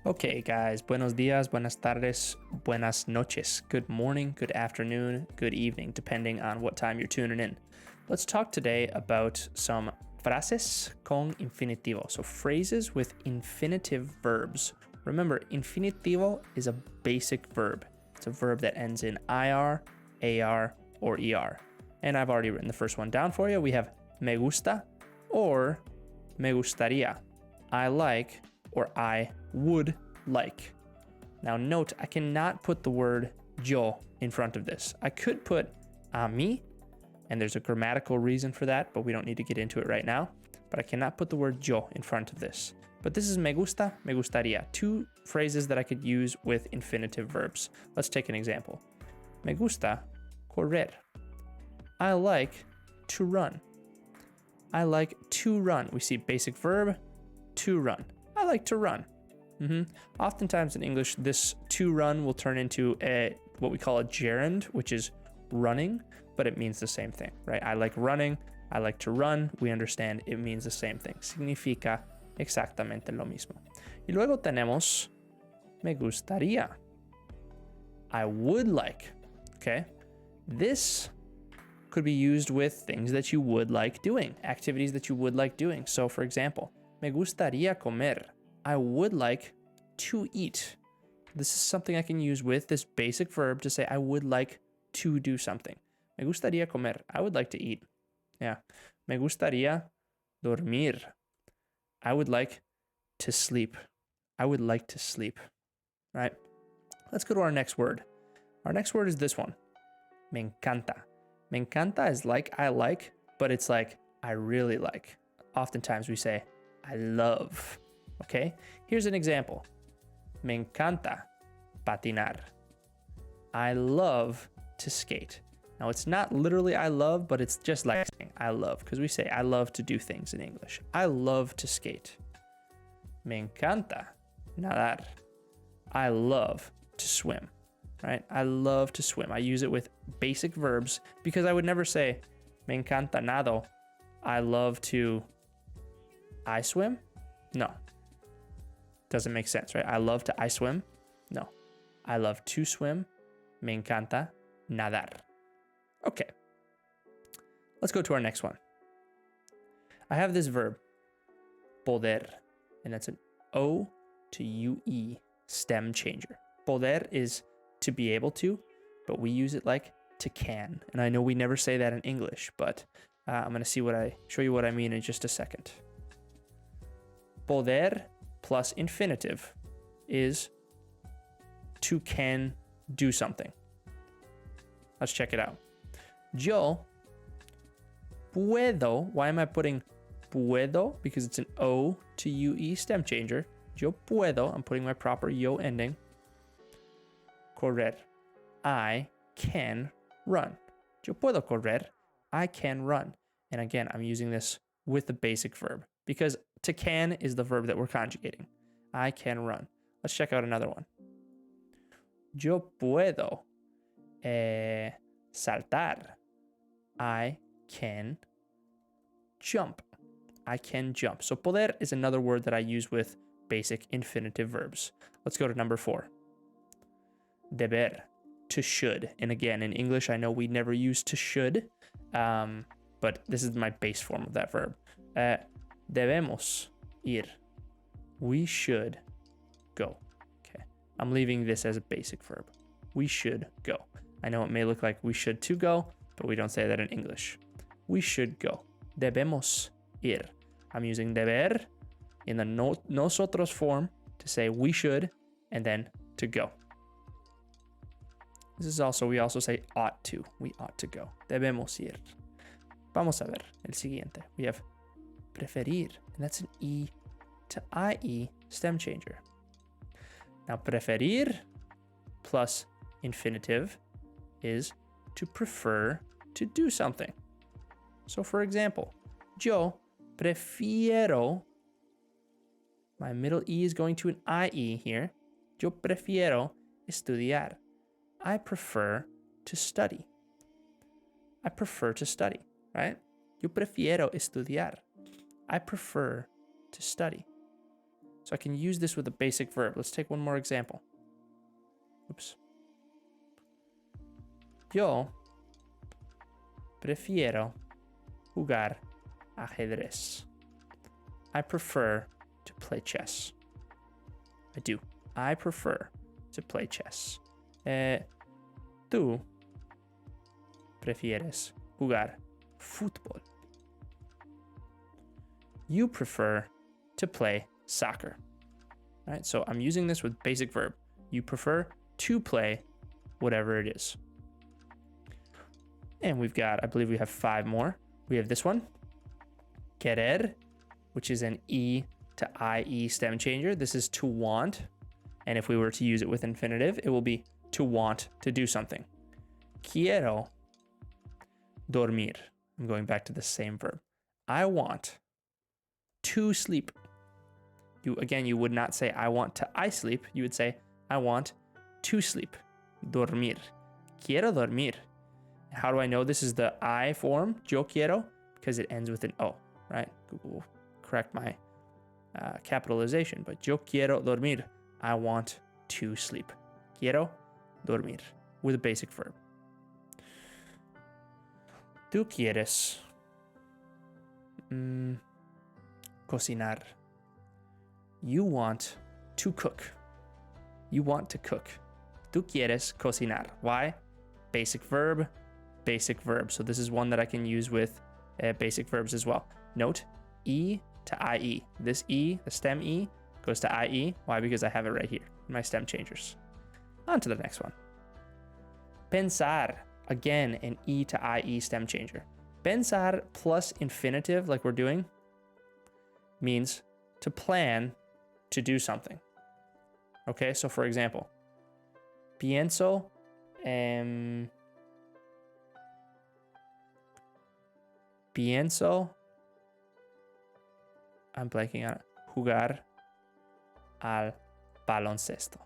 Okay, guys, buenos dias, buenas tardes, buenas noches. Good morning, good afternoon, good evening, depending on what time you're tuning in. Let's talk today about some frases con infinitivo, so phrases with infinitive verbs. Remember, infinitivo is a basic verb. It's a verb that ends in IR, AR, or ER. And I've already written the first one down for you. We have me gusta or me gustaría. I like or I would like. Now note, I cannot put the word yo in front of this. I could put a mí, and there's a grammatical reason for that, but we don't need to get into it right now. But I cannot put the word yo in front of this. But this is me gusta, me gustaría, two phrases that I could use with infinitive verbs. Let's take an example. Me gusta correr. I like to run. I like to run. We see basic verb, to run. I like to run. Oftentimes in English, this to run will turn into what we call a gerund, which is running, but it means the same thing, right? I like running, I like to run. We understand it means the same thing. Significa exactamente lo mismo. Y luego tenemos me gustaría. I would like, okay? This could be used with things that you would like doing, activities that you would like doing. So for example, me gustaría comer. I would like to eat. This is something I can use with this basic verb to say I would like to do something. Me gustaría comer. I would like to eat. Yeah. Me gustaría dormir. I would like to sleep. I would like to sleep. Right? Let's go to our next word. Our next word is this one. Me encanta. Me encanta is like I like, but it's like I really like. Oftentimes we say I love. Okay, here's an example. Me encanta patinar. I love to skate. Now, it's not literally I love, but it's just like saying I love, because we say I love to do things in English. I love to skate. Me encanta nadar. I love to swim, right? I love to swim. I use it with basic verbs because I would never say me encanta nado. I love to I swim. No. Doesn't make sense, right? I love to I swim. No. I love to swim. Me encanta nadar. Okay. Let's go to our next one. I have this verb, poder, and that's an O to UE stem changer. Poder is to be able to, but we use it like to can. And I know we never say that in English, but I'm going to show you what I mean in just a second. Poder plus infinitive is to can do something. Let's check it out. Yo puedo. Why am I putting puedo? Because it's an O to UE stem changer. Yo puedo. I'm putting my proper yo ending. Correr. I can run. Yo puedo correr. I can run. And again, I'm using this with the basic verb because to can is the verb that we're conjugating. I can run. Let's check out another one. Yo puedo saltar. I can jump. I can jump. So poder is another word that I use with basic infinitive verbs. Let's go to number 4. Deber, to should. And again, in English, I know we never use to should, but this is my base form of that verb. Debemos ir. We should go. Okay. I'm leaving this as a basic verb. We should go. I know it may look like we should to go, but we don't say that in English. We should go. Debemos ir. I'm using deber in the nosotros form to say we should and then to go. This is also, we also say ought to. We ought to go. Debemos ir. Vamos a ver el siguiente. We have preferir, and that's an E to IE stem changer. Now, preferir plus infinitive is to prefer to do something. So, for example, yo prefiero, my middle E is going to an IE here. Yo prefiero estudiar. I prefer to study. I prefer to study, right? Yo prefiero estudiar. I prefer to study. So I can use this with a basic verb. Let's take one more example. Oops. Yo prefiero jugar ajedrez. I prefer to play chess. I do. I prefer to play chess. Tú prefieres jugar fútbol. You prefer to play soccer. All right, so I'm using this with basic verb. You prefer to play whatever it is. And we've got, I believe we have 5 more. We have this one, querer, which is an E to IE stem changer. This is to want. And if we were to use it with infinitive, it will be to want to do something. Quiero dormir. I'm going back to the same verb. I want to sleep. You would not say I want to I sleep. You would say I want to sleep. Dormir. Quiero dormir. How do I know this is the I form? Yo quiero, because it ends with an O, right? Google will correct my capitalization, but yo quiero dormir. I want to sleep. Quiero dormir with a basic verb. Tú quieres cocinar. You want to cook. You want to cook. Tú quieres cocinar. Why? Basic verb, basic verb. So this is one that I can use with basic verbs as well. Note, E to IE. This E, the stem E, goes to IE. Why? Because I have it right here in my stem changers. On to the next one. Pensar. Again, an E to IE stem changer. Pensar plus infinitive, like we're doing, means to plan to do something. Okay, so for example, pienso I'm blanking on it. Jugar al baloncesto.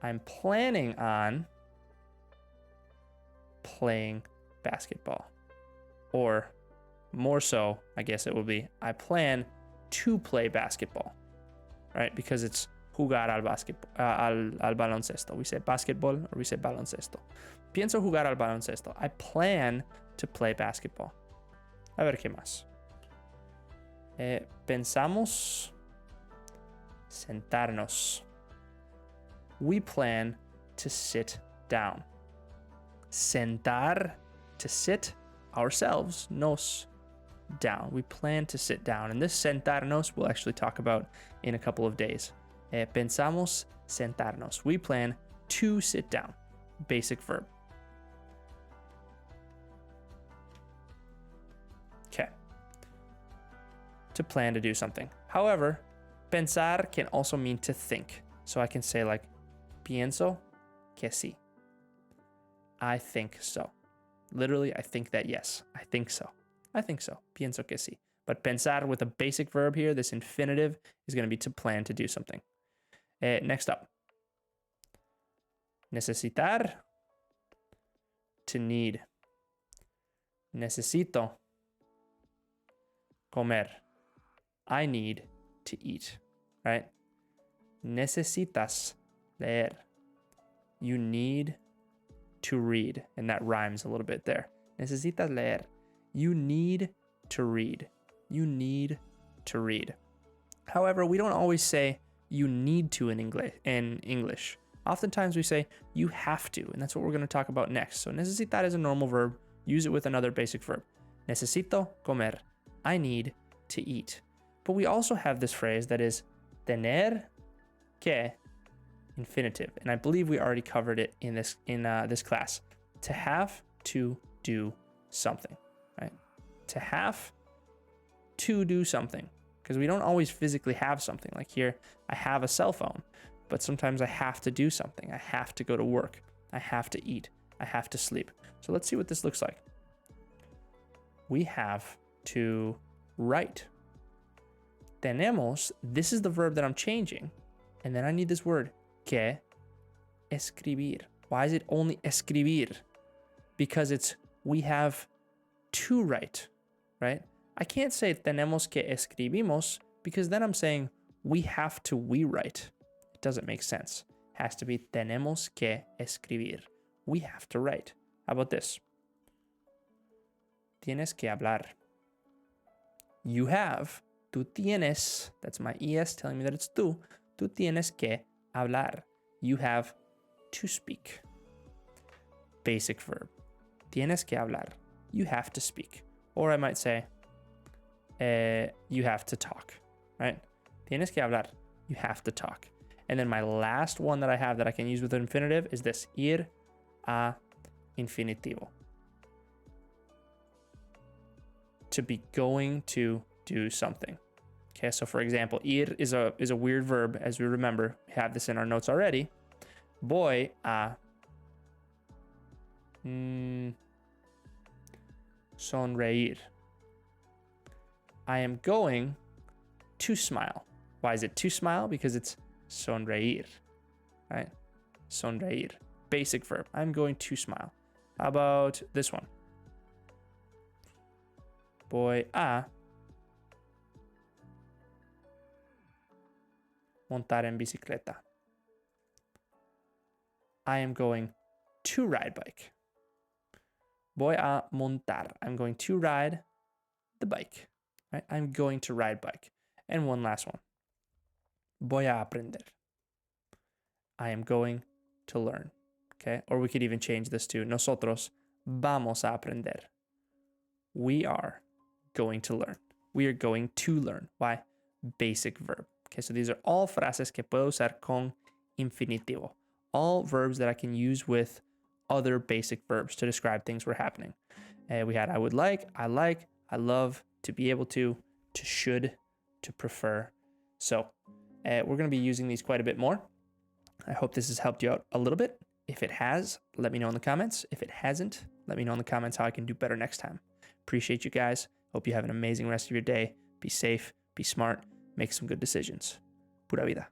I'm planning on playing basketball. Or more so, I guess it will be, I plan to play basketball. Right? Because it's jugar al baloncesto. We say basketball or we say baloncesto. Pienso jugar al baloncesto. I plan to play basketball. A ver qué más. Pensamos sentarnos. We plan to sit down. Sentar, to sit, ourselves, nos, down. We plan to sit down. And this sentarnos we'll actually talk about in a couple of days. Pensamos sentarnos. We plan to sit down. Basic verb. Okay. To plan to do something. However, pensar can also mean to think. So I can say like, pienso que sí. I think so. Literally, I think that yes. I think so. I think so. Pienso que sí. But pensar with a basic verb here, this infinitive, is going to be to plan to do something. Next up. Necesitar. To need. Necesito. Comer. I need to eat. Right? Necesitas leer. You need to read, and that rhymes a little bit there. Necesitas leer. You need to read. You need to read. However, we don't always say you need to in English. Oftentimes we say you have to, and that's what we're going to talk about next. So necesitar is a normal verb. Use it with another basic verb. Necesito comer. I need to eat. But we also have this phrase that is tener que infinitive, and I believe we already covered it in this class. To have to do something, right? To have to do something, because we don't always physically have something. Like here, I have a cell phone, but sometimes I have to do something. I have to go to work. I have to eat. I have to sleep. So let's see what this looks like. We have to write. Tenemos, this is the verb that I'm changing, and then I need this word, que escribir. Why is it only escribir? Because it's we have to write, right? I can't say tenemos que escribimos because then I'm saying We have to we write. It doesn't make sense. It has to be tenemos que escribir. We have to write. How about this? Tienes que hablar. You have. Tú tienes. That's my es telling me that it's tú. Tú tienes que hablar. You have to speak. Basic verb. Tienes que hablar. You have to speak. Or I might say, you have to talk, right? Tienes que hablar. You have to talk. And then my last one that I have that I can use with infinitive is this. Ir a infinitivo. To be going to do something. Okay, so for example, ir is a weird verb, as we remember. We have this in our notes already. Voy a sonreír. I am going to smile. Why is it to smile? Because it's sonreír, right? Sonreír. Basic verb. I'm going to smile. How about this one? Voy a montar en bicicleta. I am going to ride bike. Voy a montar. I'm going to ride the bike. Right? I'm going to ride bike. And one last one. Voy a aprender. I am going to learn. Okay? Or we could even change this to nosotros vamos a aprender. We are going to learn. We are going to learn. Why? Basic verb. Okay, so these are all frases que puedo usar con infinitivo. All verbs that I can use with other basic verbs to describe things were happening. We had I would like, I love, to be able to should, to prefer. So we're going to be using these quite a bit more. I hope this has helped you out a little bit. If it has, let me know in the comments. If it hasn't, let me know in the comments how I can do better next time. Appreciate you guys. Hope you have an amazing rest of your day. Be safe, be smart, make some good decisions. Pura Vida.